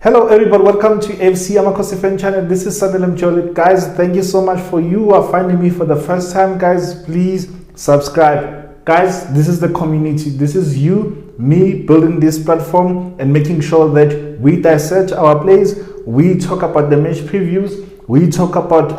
Hello everybody, welcome to FC Amakhosi fan channel. This is Sandelam Jolit. Guys, thank you so much for you are finding me for the first time. Guys, please subscribe. Guys, this is the community. This is you, me building this platform and making sure that we dissect our plays. We talk about the match previews. We talk about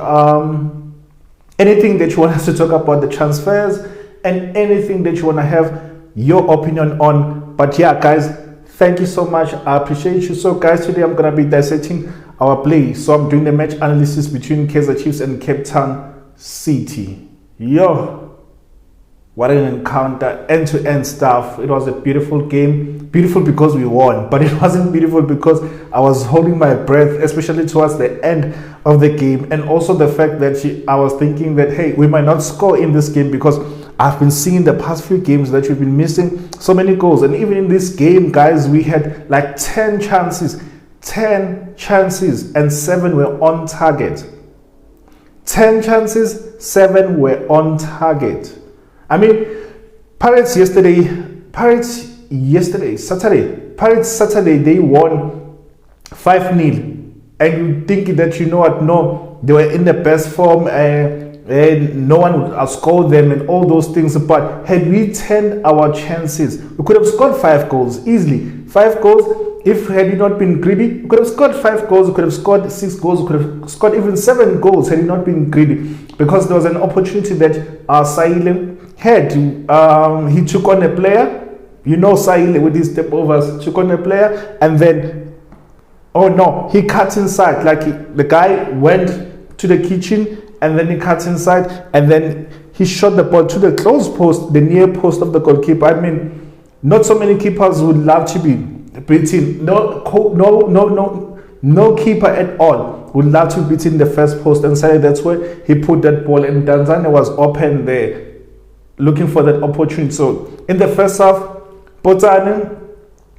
anything that you want us to talk about, the transfers and anything that you want to have your opinion on. But yeah, guys, thank you so much. I appreciate you. So guys, today I'm going to be dissecting our play. So I'm doing the match analysis between Kaizer Chiefs and Cape Town City. Yo, what an encounter, end-to-end stuff. It was a beautiful game. Beautiful because we won, but it wasn't beautiful because I was holding my breath, especially towards the end of the game. And also the fact that I was thinking that, hey, we might not score in this game because I've been seeing the past few games that we've been missing so many goals. And even in this game, guys, we had like 10 chances and 7 were on target. 10 chances, 7 were on target. I mean, Pirates Saturday, they won 5-0. And you think that, you know what, no, they were in the best form, and no one would outscore them and all those things. But had we turned our chances, we could have scored 5 goals easily. 5 goals. If had you not been greedy, we could have scored 5 goals. We could have scored 6 goals. We could have scored even 7 goals had you not been greedy, because there was an opportunity that Saile had. He took on a player. You know, Saile with his step overs took on a player, and then oh no, he cut inside. Like the guy went to the kitchen. And then he cuts inside, and then he shot the ball to the close post, the near post of the goalkeeper. I mean, not so many keepers would love to be beaten. No keeper at all would love to be beaten the first post. And so that's where he put that ball, and Tanzania was open there, looking for that opportunity. So in the first half, Botswana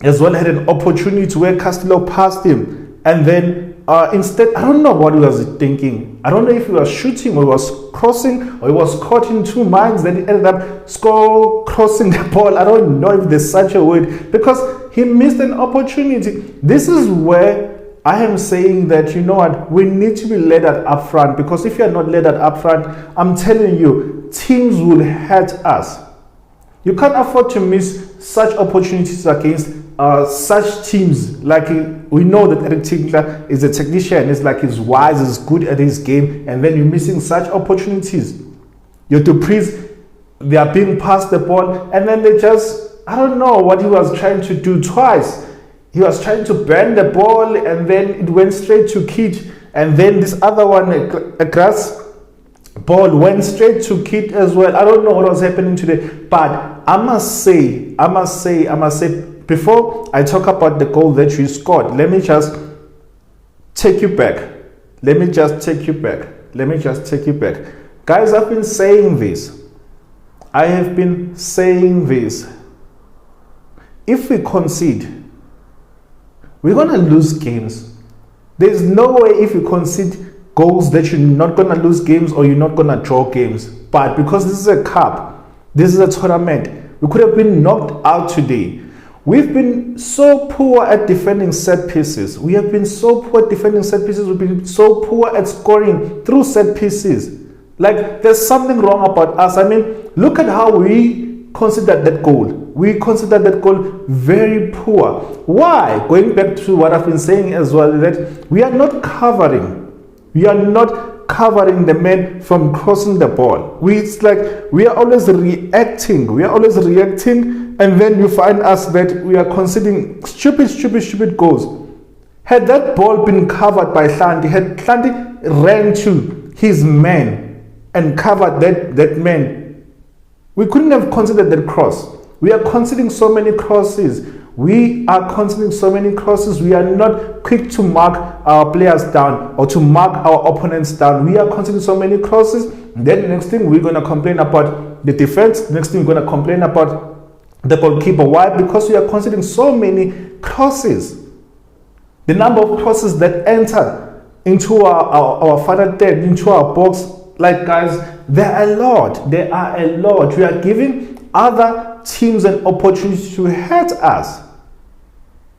as well had an opportunity where Castillo passed him, and then instead, I don't know what he was thinking. I don't know if he was shooting or he was crossing or he was caught in two minds. Then he ended up crossing the ball. I don't know if there's such a word, because he missed an opportunity. This is where I am saying that, you know what, we need to be led up front, because if you're not led up front, I'm telling you, teams will hurt us. You can't afford to miss such opportunities against such teams. Like, we know that Eric Tinkler is a technician, is like he's wise, is good at his game, and then you're missing such opportunities. Your Duprees, they are being passed the ball, and then they just, I don't know what he was trying to do twice. He was trying to bend the ball, and then it went straight to Kit, and then this other one, a grass ball, went straight to Kit as well. I don't know what was happening today, but I must say, before I talk about the goal that we scored, let me just take you back. Guys, I've been saying this. If we concede, we're going to lose games. There's no way if you concede goals that you're not going to lose games or you're not going to draw games. But because this is a cup, this is a tournament, we could have been knocked out today. We've been so poor at defending set pieces. We've been so poor at scoring through set pieces. Like, there's something wrong about us. I mean, look at how we considered that goal. We considered that goal very poor. Why? Going back to what I've been saying as well, that we are not covering. We are not covering the man from crossing the ball. It's like we are always reacting. And then you find us that we are conceding stupid goals. Had that ball been covered by Hlanti, had Hlanti ran to his man and covered that man, we couldn't have considered that cross. We are conceding so many crosses. We are not quick to mark our players down or to mark our opponents down. We are conceding so many crosses. Then the next thing we're going to complain about the defense. Next thing we're going to complain about the goalkeeper. Why? Because we are conceding so many crosses. The number of crosses that enter into our final third, into our box, like, guys, there are a lot. We are giving other teams an opportunity to hurt us.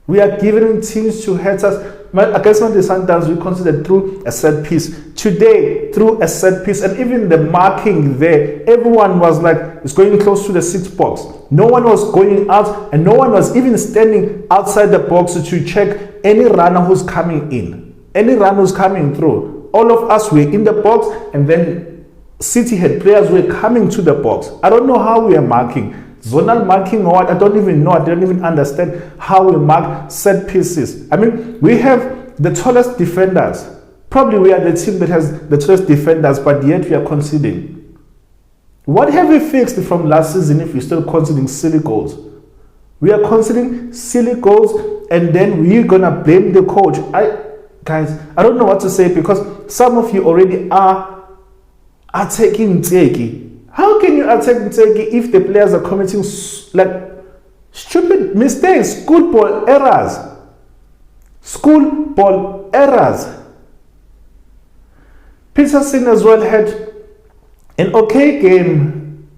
We are giving teams to hurt us. Against the Sundowns, we considered through a set piece. Today, through a set piece, and even the marking there, everyone was like, it's going close to the 6 box. No one was going out, and no one was even standing outside the box to check any runner who's coming in, any runner who's coming through. All of us were in the box, and then City had players who were coming to the box. I don't know how we are marking. Zonal marking or what, I don't even know. I don't even understand how we mark set pieces. I mean, we have the tallest defenders. Probably we are the team that has the tallest defenders, but yet we are conceding. What have we fixed from last season if we're still conceding silly goals? We are conceding silly goals, and then we're gonna blame the coach. Guys, I don't know what to say, because some of you already are taking Tseki. How can you attack Tseki if the players are committing like stupid mistakes, schoolboy errors? Schoolboy errors. Peterson as well had an okay game.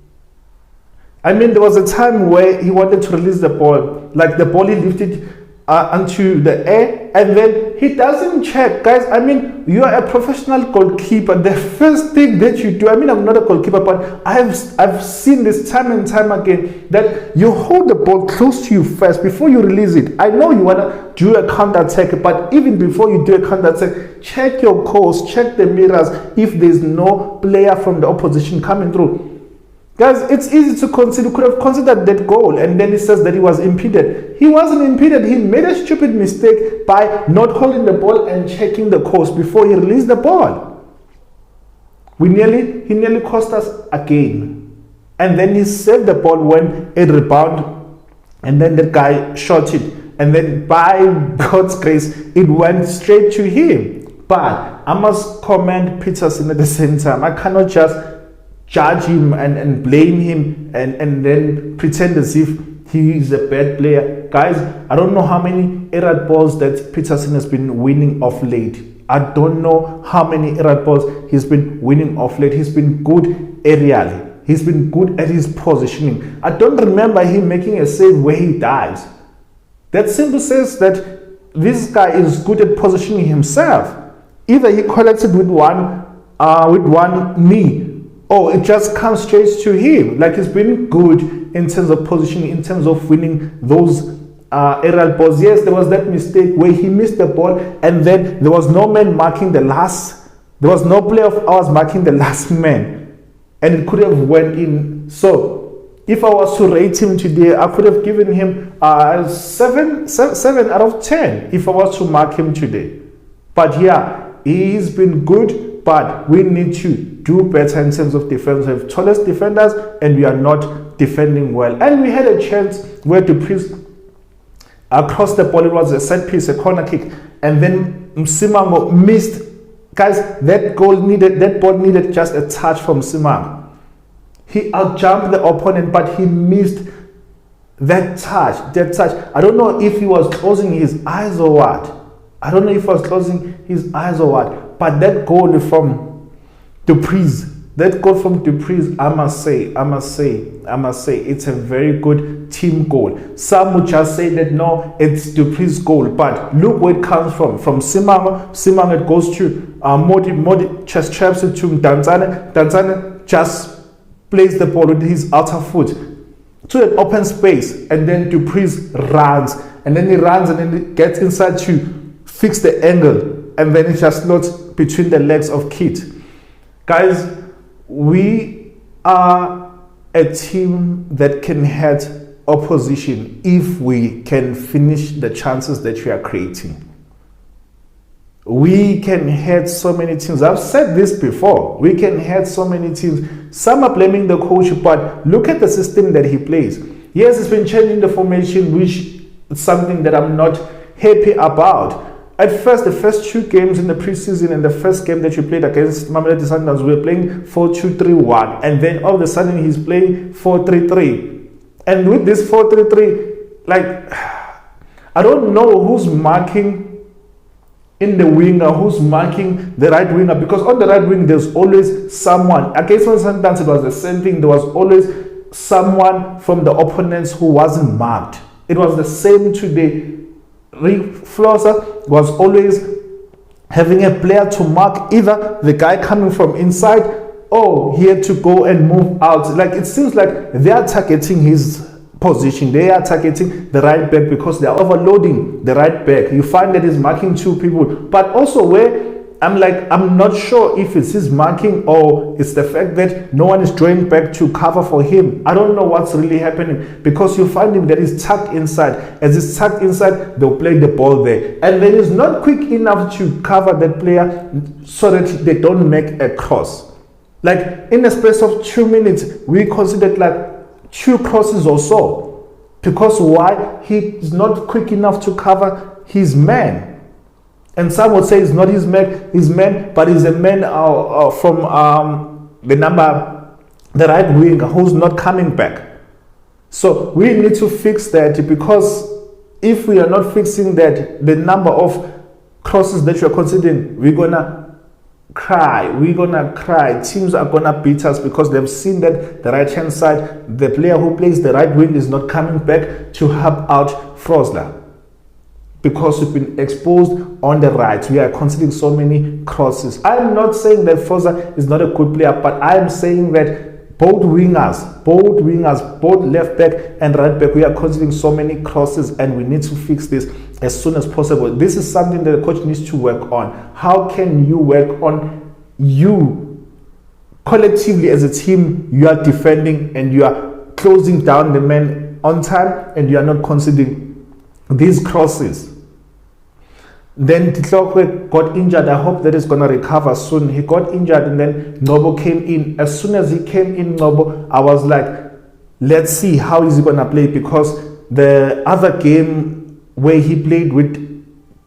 I mean, there was a time where he wanted to release the ball, like the ball he lifted onto the air, and then he doesn't check. Guys, I mean, you are a professional goalkeeper. The first thing that you do, I mean, I'm not a goalkeeper, but I've seen this time and time again, that you hold the ball close to you first before you release it. I know you want to do a counter attack, but even before you do a counter attack, check your course, check the mirrors if there's no player from the opposition coming through. Guys, it's easy to consider. Could have considered that goal, and then he says that he was impeded. He wasn't impeded. He made a stupid mistake by not holding the ball and checking the course before he released the ball. He nearly cost us again. And then he saved the ball when it rebounded, and then the guy shot it. And then by God's grace, it went straight to him. But I must commend Peterson at the same time. I cannot just judge him and blame him and then pretend as if he is a bad player. Guys, I don't know how many error balls that Peterson has been winning of late. I don't know how many error balls he's been winning of late. He's been good aerially. He's been good at his positioning. I don't remember him making a save where he dives. That simply says that this guy is good at positioning himself. Either he collects it with one knee, or it just comes straight to him. Like, he's been good in terms of positioning, in terms of winning those aerial balls. Yes, there was that mistake where he missed the ball, and then there was no man marking there was no player of ours marking the last man, and it could have went in. So if I was to rate him today, I could have given him 7 out of 10 if I was to mark him today. But yeah, he's been good, but we need to do better in terms of defense. We have tallest defenders, and we are not defending well. And we had a chance where Dupree's across the ball, it was a set piece, a corner kick, and then Msimango missed. Guys, that ball needed just a touch from Msimango. He outjumped the opponent, but he missed that touch. I don't know if he was closing his eyes or what. But that goal from Dupree's, I must say, it's a very good team goal. Some would just say that no, it's Dupree's goal, but look where it comes from Simanga. It goes to Modi just traps it to Danzane just plays the ball with his outer foot to an open space, and then Dupree's runs, and then he gets inside to fix the angle, and then it just slots between the legs of Kit. Guys, we are a team that can hurt opposition if we can finish the chances that we are creating. We can hurt so many teams. I've said this before. We can hurt so many teams. Some are blaming the coach, but look at the system that he plays. Yes, he's been changing the formation, which is something that I'm not happy about. At first, the first 2 games in the preseason and the first game that you played against Mamelodi Sundowns, we were playing 4-2-3-1, and then all of a sudden he's playing 4-3-3. And with this 4-3-3, like, I don't know who's marking in the winger, who's marking the right winger, because on the right wing there's always someone. Against Sundowns it was the same thing. There was always someone from the opponents who wasn't marked. It was the same today. Flosser was always having a player to mark either the guy coming from inside or he had to go and move out. Like, it seems like they are targeting his position. They are targeting the right back because they are overloading the right back. You find that he's marking two people, but also where I'm not sure if it's his marking or it's the fact that no one is drawing back to cover for him. I don't know what's really happening, because you find him that he's tucked inside. As he's tucked inside, they'll play the ball there. And then he's not quick enough to cover that player so that they don't make a cross. Like, in the space of 2 minutes, we considered like 2 crosses or so. Because why? He's not quick enough to cover his man. And some would say it's not his man, but he's a man from the right wing who's not coming back. So we need to fix that, because if we are not fixing that, the number of crosses that you're considering, we're gonna cry. Teams are gonna beat us because they've seen that the right hand side, the player who plays the right wing is not coming back to help out Frosler. Because we've been exposed on the right, we are conceding so many crosses. I'm not saying that Frosler is not a good player, but I'm saying that both wingers, both left back and right back, we are conceding so many crosses, and we need to fix this as soon as possible. This is something that the coach needs to work on. How can you work on you collectively as a team? You are defending and you are closing down the man on time, and you are not conceding these crosses. Then Titlokwe got injured. I hope that he's going to recover soon. He got injured, and then Nobo came in. As soon as he came in, Nobo, I was like, let's see how is he going to play, because the other game where he played with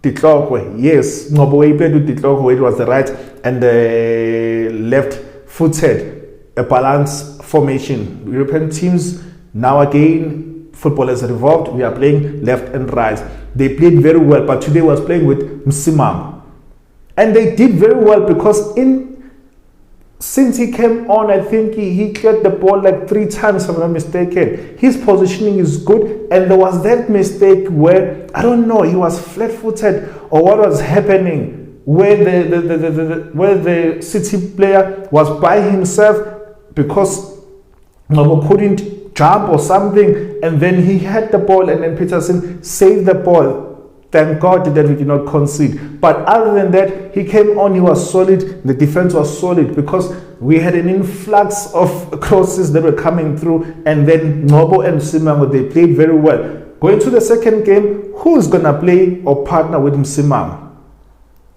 Titlokwe, yes, Nobo, he played with Titlokwe, it was the right and the left-footed, a balanced formation. European teams, now again, football has evolved. We are playing left and right. They played very well, but today was playing with Msimang. And they did very well, because since he came on, I think he cleared the ball like 3 times, if I'm not mistaken. His positioning is good, and there was that mistake where, I don't know, he was flat-footed or what was happening, where the City player was by himself because Nobo couldn't jump or something, and then he had the ball, and then Peterson saved the ball. Thank God that we did not concede. But other than that, he came on, he was solid, the defense was solid, because we had an influx of crosses that were coming through, and then Nobo and Msimang, they played very well. Going to the second game, who's going to play or partner with Msimang?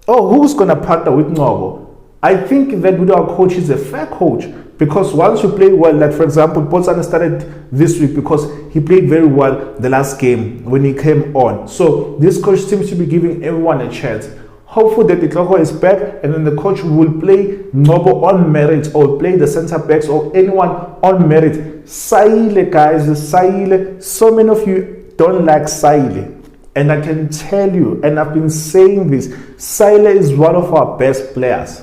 Oh, who's going to partner with Nobo? I think that with our coach, he's a fair coach. Because once you play well, like for example, Botswana started this week because he played very well the last game when he came on. So this coach seems to be giving everyone a chance. Hopefully that Titloko is back, and then the coach will play Nobo on merit, or play the center backs or anyone on merit. Saile, guys, Saile. So many of you don't like Saile. And I can tell you, and I've been saying this, Saile is one of our best players.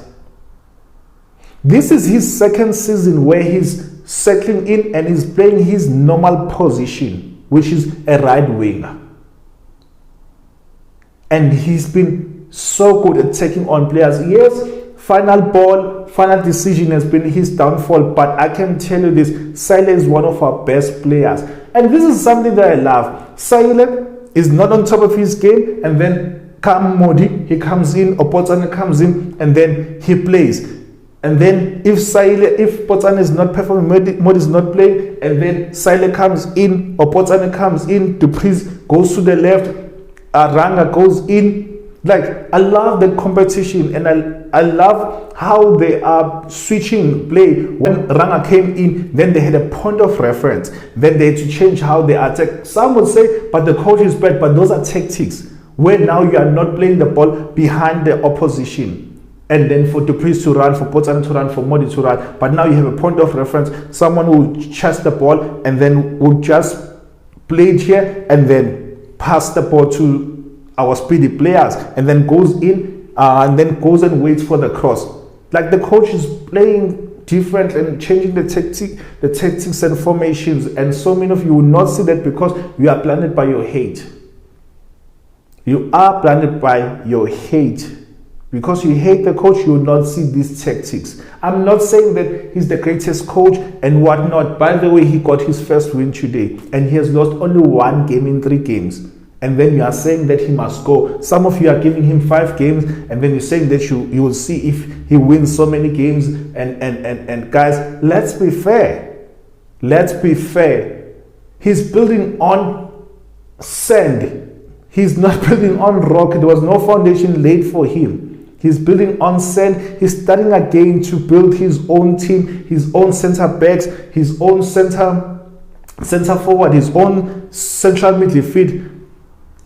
This is his second season where he's settling in and he's playing his normal position, which is a right winger. And he's been so good at taking on players. Yes, final ball, final decision has been his downfall, but I can tell you this, Saile is one of our best players. And this is something that I love. Saile is not on top of his game, and then come Modi, he comes in, or Botswana comes in, and then he plays. And then if Botswana is not performing, Modi is not playing, and then Saile comes in, or Botswana comes in, Dupreez goes to the left, Ranga goes in. Like, I love the competition, and I love how they are switching play. When Ranga came in, then they had a point of reference. Then they had to change how they attack. Some would say, but the coach is bad, but those are tactics. Where now you are not playing the ball behind the opposition. And then for Dupreez to run, for Botswana to run, for Modi to run. But now you have a point of reference. Someone will chase the ball and then will just play it here and then pass the ball to our speedy players, and then goes in and then goes and waits for the cross. Like, the coach is playing different and changing the tactics and formations. And so many of you will not see that because you are blinded by your hate. You are blinded by your hate. Because you hate the coach, you will not see these tactics. I'm not saying that he's the greatest coach and whatnot. By the way, he got his first win today. And he has lost only one game in 3 games. And then you are saying that he must go. Some of you are giving him 5 games. And then you're saying that you will see if he wins so many games. And guys, let's be fair. Let's be fair. He's building on sand. He's not building on rock. There was no foundation laid for him. He's building on sand. He's starting again to build his own team, his own center backs, his own center forward, his own central midfield.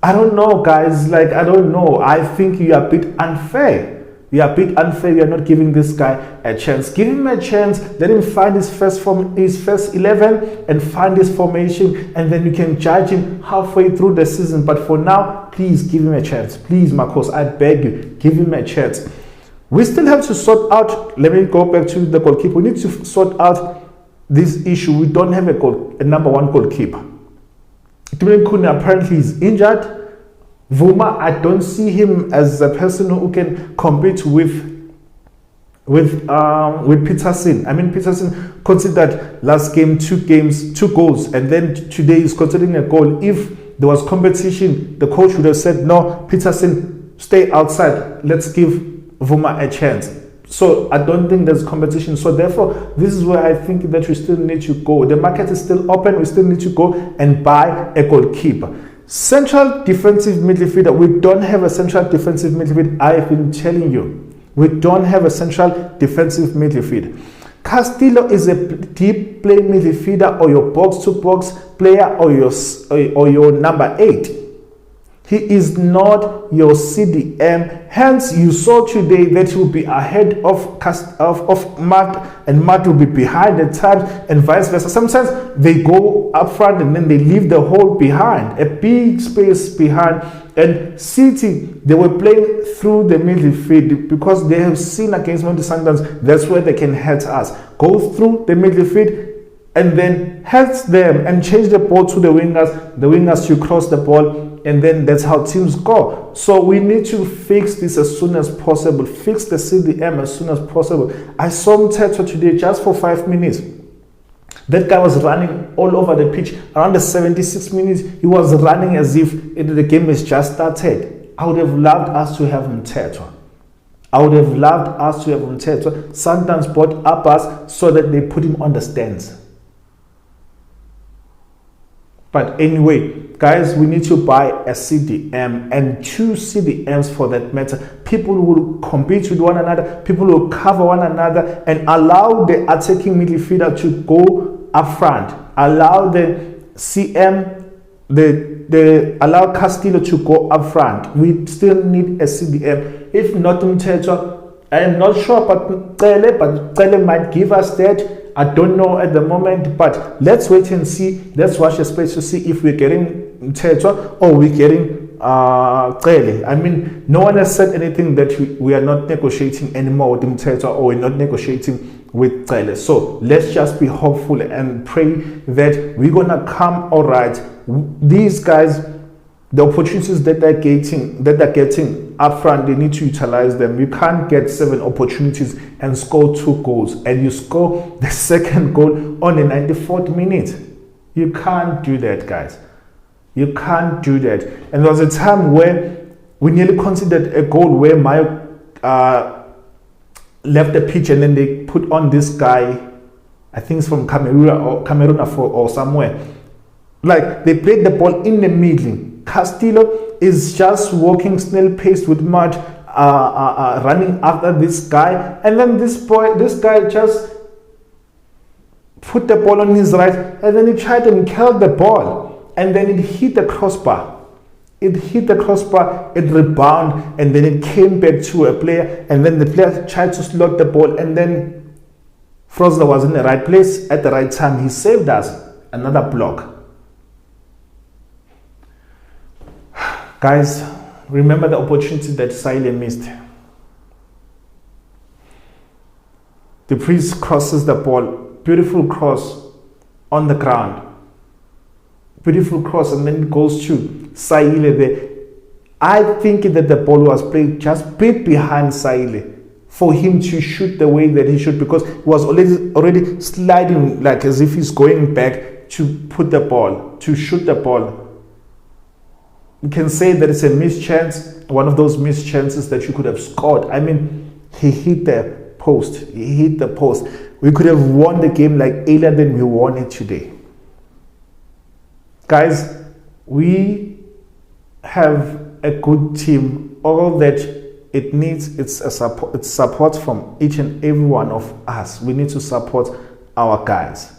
I don't know, guys. I don't know. I think you are a bit unfair. You are a bit unfair. You are not giving this guy a chance. Give him a chance. Let him find his first 11 and find his formation, and then you can judge him halfway through the season. But for now, please give him a chance. Please, Amakhosi, I beg you, give him a chance. We still have to sort out. Let me go back to the goalkeeper. We need to sort out this issue. We don't have a number 1 goalkeeper. Apparently is injured. Vuma, I don't see him as a person who can compete with Peterson. I mean, Peterson considered last game 2 goals, and then today he's considering a goal. If there was competition, the coach would have said, no, Peterson, stay outside. Let's give Vuma a chance. So I don't think there's competition. So therefore, this is where I think that we still need to go. The market is still open. We still need to go and buy a goalkeeper. Central defensive midfielder. We don't have a central defensive midfielder. I've been telling you. We don't have a central defensive midfielder. Castillo is a deep play midfielder, or your box-to-box player, or your number 8. He is not your CDM. Hence, you saw today that he will be ahead of Matt, and Matt will be behind at times, and vice versa. Sometimes they go up front and then they leave the hole behind, a big space behind. And City, they were playing through the midfield because they have seen against Monty Sundowns, that's where they can hurt us. Go through the midfield and then hurt them and change the ball to the wingers to cross the ball. And then that's how teams go. So we need to fix this as soon as possible. Fix the CDM as soon as possible. I saw Mthethwa today just for 5 minutes. That guy was running all over the pitch. Around the 76 minutes, he was running as if the game has just started. I would have loved us to have Mthethwa. Sundowns bought up us so that they put him on the stands. But anyway, guys, we need to buy a CDM, and 2 CDMs for that matter. People will compete with one another. People will cover one another and allow the attacking midfielder to go up front. Allow the CM, allow Castillo to go up front. We still need a CDM. If not Mthethwa, I am not sure, but Cele might give us that. I don't know at the moment, but let's wait and see. Let's watch the space to see if we're getting Mthethwa or we're getting Cele. I mean, no one has said anything that we are not negotiating anymore with Mthethwa, or we're not negotiating with Cele. So let's just be hopeful and pray that we're gonna come all right. These guys, the opportunities that they're getting up front, they need to utilize them. You can't get 7 opportunities and score 2 goals, and you score the second goal on the 94th minute. You can't do that, guys. You can't do that. And there was a time where we nearly conceded a goal where Mayo left the pitch, and then they put on this guy, I think it's from Cameroon or somewhere. Like, they played the ball in the middle. Castillo is just walking snail pace with Mud, running after this guy, and then this guy just put the ball on his right, and then he tried and killed the ball, and then it hit the crossbar. It rebounded, and then it came back to a player, and then the player tried to slot the ball, and then Frosler was in the right place at the right time. He saved us. Another block. Guys, remember the opportunity that Sile missed. The priest crosses the ball. Beautiful cross on the ground. Beautiful cross, and then it goes to Sile there. I think that the ball was played just a bit behind Saile for him to shoot the way that he should, because he was already sliding like as if he's going back to put the ball, to shoot the ball. You can say that it's a missed chance, one of those missed chances that you could have scored. I mean, he hit the post. He hit the post. We could have won the game like earlier than we won it today. Guys, we have a good team. All that it needs, it's support from each and every one of us. We need to support our guys.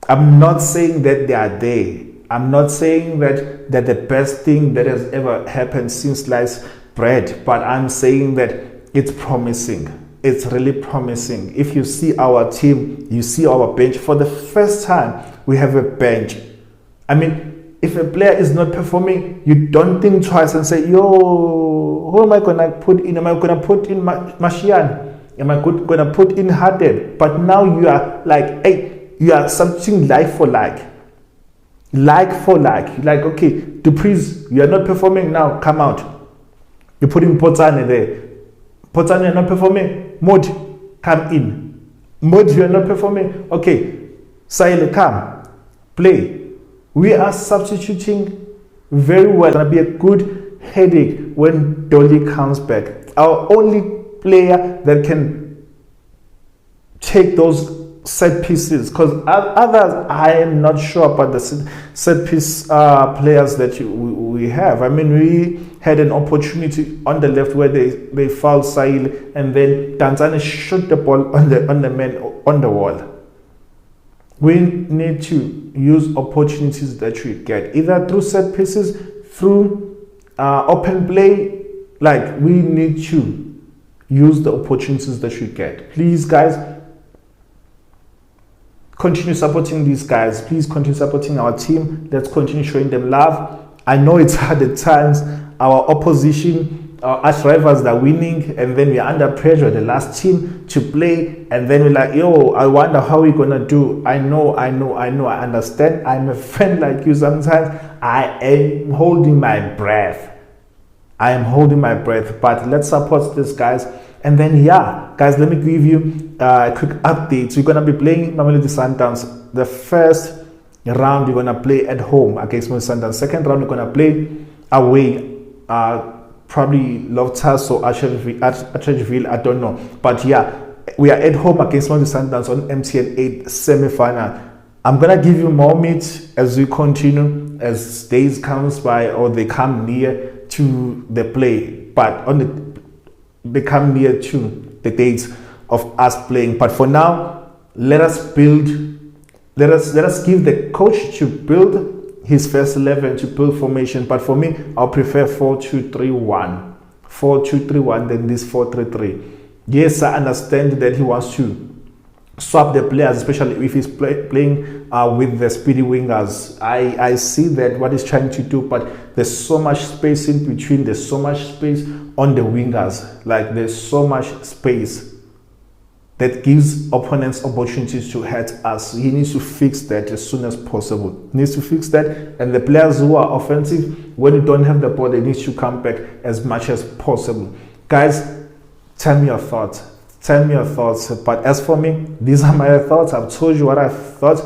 I'm not saying that they are there. I'm not saying that they're the best thing that has ever happened since sliced bread, but I'm saying that it's promising. It's really promising. If you see our team, you see our bench. For the first time, we have a bench. I mean, if a player is not performing, you don't think twice and say, yo, who am I going to put in? Am I going to put in Mashian? Am I going to put in Hadeb? But now you are like, hey, you are something like for like. Like for like. Like, okay, Dupree's, you are not performing now, come out. You put in Potsane there. Potsane, you are not performing. Mod, come in. Mod, you are not performing. Okay, Saile, come. Play. We are substituting very well. It's going to be a good headache when Dolly comes back. Our only player that can take those set pieces, because others, I am not sure about the set piece players that we have. I mean, we had an opportunity on the left where they fouled Saile, and then Tanzania shot the ball on the man on the wall. We need to use opportunities that we get, either through set pieces, through open play. Like, we need to use the opportunities that we get. Please, guys, continue supporting these guys. Please continue supporting our team. Let's continue showing them love. I know it's hard at times. Our opposition, our arch rivals are winning, and then we're under pressure, the last team to play, and then we're like, yo, I wonder how we're gonna do. I know, I understand. I'm a friend like you sometimes. I am holding my breath. But let's support these guys. And then, yeah, guys, let me give you a quick update. We're going to be playing Mamelodi Sundowns. The first round, we're going to play at home against Mamelodi Sundowns. Second round, we're going to play away. Probably Loftus or Atteridgeville, I don't know. But yeah, we are at home against Mamelodi Sundowns on MTN 8 semi-final. I'm going to give you more meat as we continue, as days comes by or they come near to the play. But they come near to the dates of us playing. But for now, let us give the coach to build his first 11, to build formation. But for me, I'll prefer 4-2-3-1. 4-2-3-1 than this 4-3-3. Yes, I understand that he wants to swap the players, especially if he's playing with the speedy wingers. I see that what he's trying to do, but there's so much space in between. There's so much space on the wingers. Like, there's so much space that gives opponents opportunities to hurt us. He needs to fix that as soon as possible. He needs to fix that. And the players who are offensive, when you don't have the ball, they need to come back as much as possible. Guys, tell me your thoughts. Tell me your thoughts. But as for me, these are my thoughts. I've told you what I thought,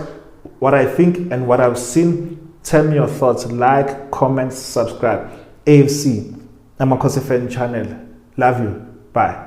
what I think, and what I've seen. Tell me your thoughts. Like, comment, subscribe. AFC, Amakhosi fan channel. Love you. Bye.